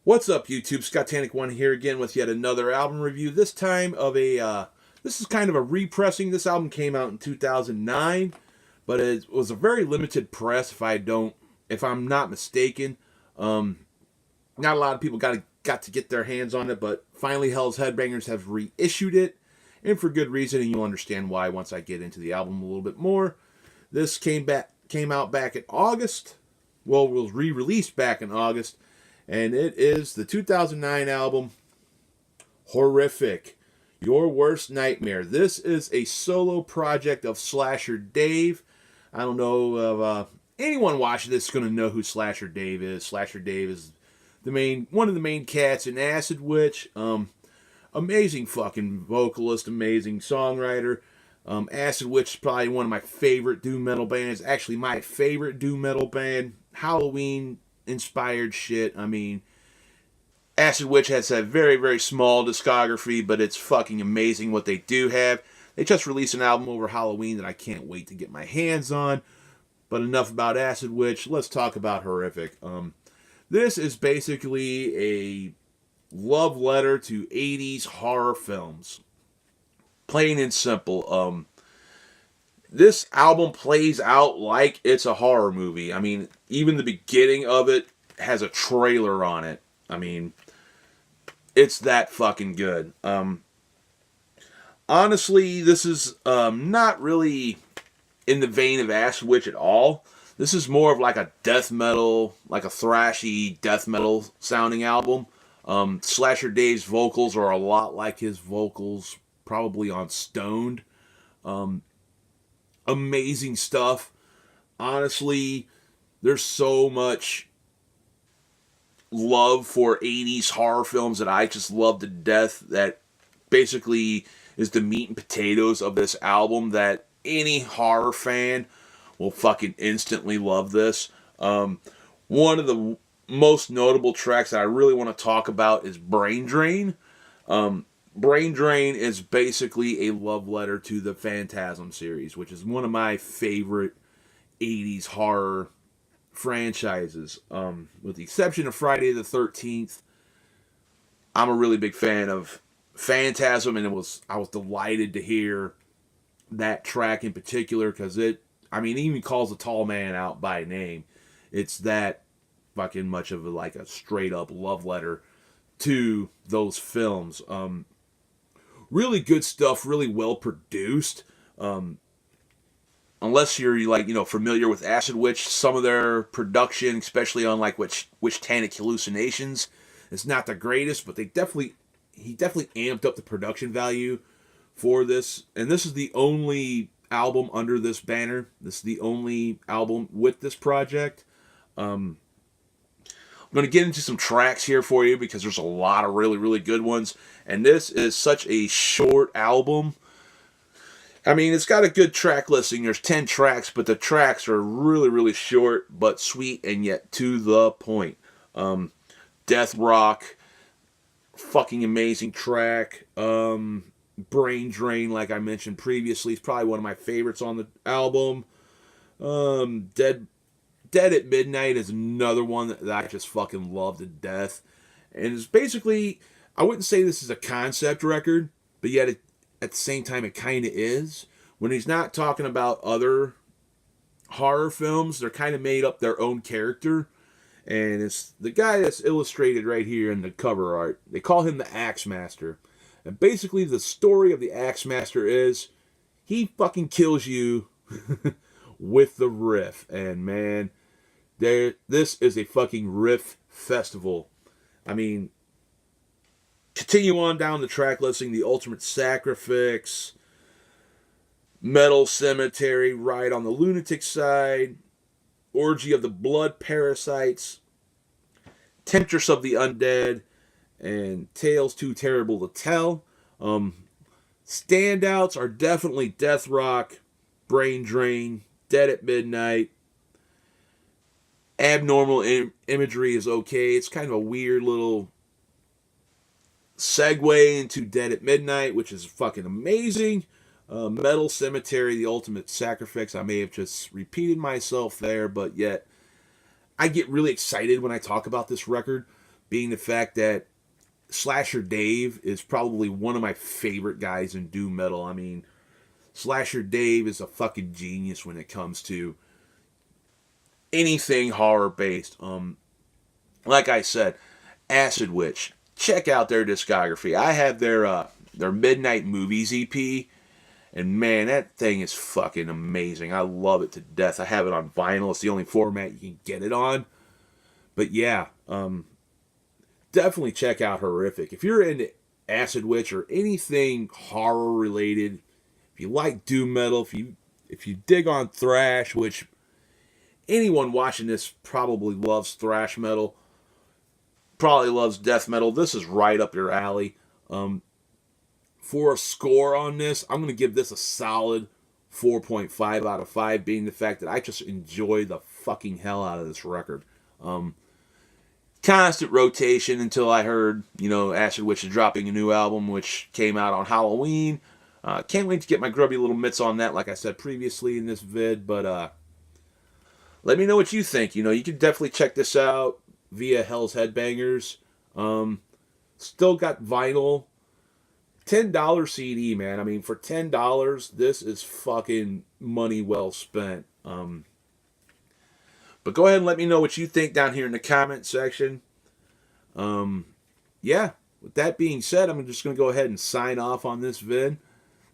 What's up, YouTube? Scottanic1 here again with yet another album review. This time of this is kind of a repressing. This album came out in 2009, but it was a very limited press. If I'm not mistaken, not a lot of people got to get their hands on it, but finally, Hell's Headbangers have reissued it, and for good reason. And you'll understand why once I get into the album a little bit more. This came out back in August. Well, it was re-released back in August. And it is the 2009 album, Horrific, Your Worst Nightmare. This is a solo project of Slasher Dave. I don't know of anyone watching this is going to know who Slasher Dave is. Slasher Dave is one of the main cats in Acid Witch. Amazing fucking vocalist, amazing songwriter. Acid Witch is probably one of my favorite doom metal bands. Actually, my favorite doom metal band. Halloween inspired shit. I mean, Acid Witch has a very, very small discography, but it's fucking amazing what they do have. They just released an album over Halloween that I can't wait to get my hands on. But enough about Acid Witch. Let's talk about Horrific. This is basically a love letter to 80s horror films. Plain and simple. This album plays out like it's a horror movie. I mean, even the beginning of it has a trailer on it. I mean, it's that fucking good. Honestly, this is not really in the vein of Acid Witch at all. This is more of like a death metal, like a thrashy death metal sounding album. Slasher Dave's vocals are a lot like his vocals probably on Stoned. Amazing stuff. Honestly, there's so much love for 80s horror films that I just love to death that basically is the meat and potatoes of this album that any horror fan will fucking instantly love this. One of the most notable tracks that I really want to talk about is Brain Drain. Brain Drain is basically a love letter to the Phantasm series, which is one of my favorite 80s horror franchises. With the exception of Friday the 13th, I'm a really big fan of Phantasm, and I was delighted to hear that track in particular because it even calls a tall man out by name. It's that fucking much of a straight up love letter to those films. Really good stuff, really well produced. Unless you're familiar with Acid Witch, some of their production, especially on Witch-Tanic Hallucinations, is not the greatest, but he definitely amped up the production value for this. And this is the only album under this banner. This is the only album with this project. I'm going to get into some tracks here for you because there's a lot of really, really good ones. And this is such a short album. I mean, it's got a good track listing. There's 10 tracks, but the tracks are really, really short, but sweet and yet to the point. Death Rock, fucking amazing track. Brain Drain, like I mentioned previously, is probably one of my favorites on the album. Dead at Midnight is another one that I just fucking love to death. And it's basically, I wouldn't say this is a concept record, but yet at the same time it kind of is. When he's not talking about other horror films, they're kind of made up their own character. And it's the guy that's illustrated right here in the cover art. They call him the Axe Master. And basically the story of the Axe Master is he fucking kills you with the riff. And man, this is a fucking riff festival. I mean, continue on down the track listing: The Ultimate Sacrifice, Metal Cemetery, Ride on the Lunatic Side, Orgy of the Blood Parasites, Temptress of the Undead, and Tales Too Terrible to Tell. Standouts are definitely Death Rock, Brain Drain, Dead at Midnight. Abnormal Imagery is okay. It's kind of a weird little segue into Dead at Midnight, which is fucking amazing. Metal Cemetery, The Ultimate Sacrifice. I may have just repeated myself there, but yet I get really excited when I talk about this record being the fact that Slasher Dave is probably one of my favorite guys in doom metal. I mean, Slasher Dave is a fucking genius when it comes to anything horror based. Like I said, Acid Witch. Check out their discography. I have their Midnight Movies EP, and man, that thing is fucking amazing. I love it to death. I have it on vinyl. It's the only format you can get it on. But yeah, definitely check out Horrific. If you're into Acid Witch or anything horror related, if you like doom metal, if you dig on thrash, which anyone watching this probably loves thrash metal, probably loves death metal, this is right up your alley. For a score on this, I'm going to give this a solid 4.5 out of 5, being the fact that I just enjoy the fucking hell out of this record. Constant rotation until I heard, Acid Witch is dropping a new album, which came out on Halloween. Can't wait to get my grubby little mitts on that, like I said previously in this vid, but let me know what you think. You can definitely check this out via Hell's Headbangers. Still got vinyl. $10 CD, man. I mean, for $10, this is fucking money well spent. But go ahead and let me know what you think down here in the comment section. Yeah, with that being said, I'm just going to go ahead and sign off on this vid.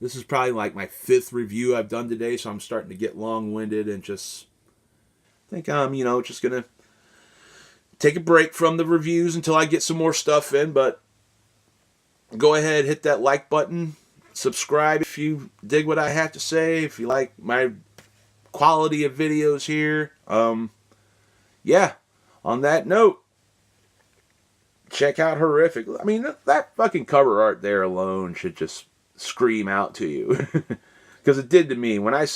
This is probably like my 5th review I've done today, so I'm starting to get long-winded and just think I'm, just going to take a break from the reviews until I get some more stuff in. But go ahead, hit that like button, subscribe if you dig what I have to say, if you like my quality of videos here. Yeah, on that note, check out Horrific. I mean, that fucking cover art there alone should just scream out to you. Because it did to me. When I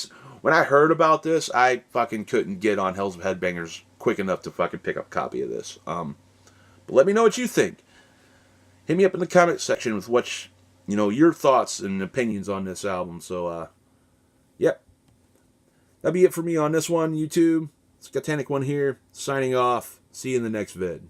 heard about this, I fucking couldn't get on Hell's Headbangers quick enough to fucking pick up a copy of this. But let me know what you think. Hit me up in the comment section with what, your thoughts and opinions on this album. So, yep. That'll be it for me on this one, YouTube. Satanic One here, signing off. See you in the next vid.